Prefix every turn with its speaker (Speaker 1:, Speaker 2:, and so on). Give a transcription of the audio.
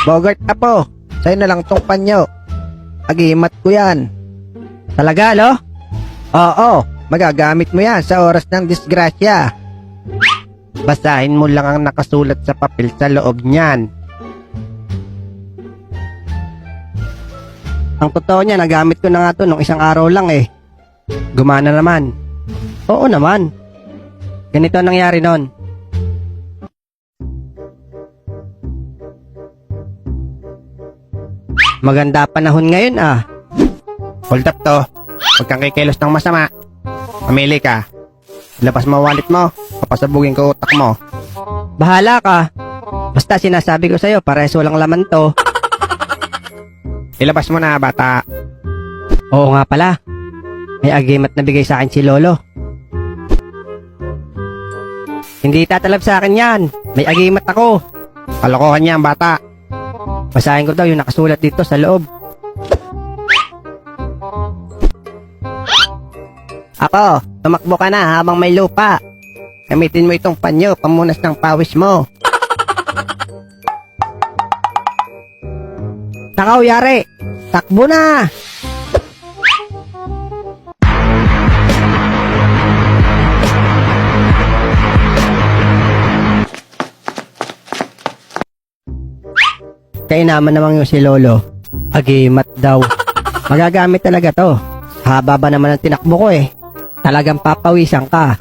Speaker 1: Bogart Apo, sa'yo na lang tong panyo. Agimat ko yan. Talaga, lo? Oo, magagamit mo yan sa oras ng disgrasya. Basahin mo lang ang nakasulat sa papel sa loob niyan. Ang totoo niya, nagamit ko na nga to nung isang araw lang eh. Gumana naman. Oo naman. Ganito ang nangyari nun. Maganda panahon ngayon ah. Hold up to. Huwag kang kikilos ng masama. Mamili ka. Labas mo wallet mo. Papasabugin ko utak mo. Bahala ka. Basta sinasabi ko sa'yo, pares walang laman to. Ilabas mo na, bata. Oo nga pala. May agimat na bigay sa akin si Lolo. Hindi tatalab sa akin yan. May agimat ako. Kalokohan niya ang bata. Basahin ko daw yung nakasulat dito sa loob. Ako, tumakbo ka na habang may lupa. Gamitin mo itong panyo, pamunas ng pawis mo. Takaw, yari! Takbo na! Kainaman naman yung si Lolo. Agimat daw. Magagamit talaga to. Haba ba naman ang tinakbo ko eh. Talagang papawisan ka.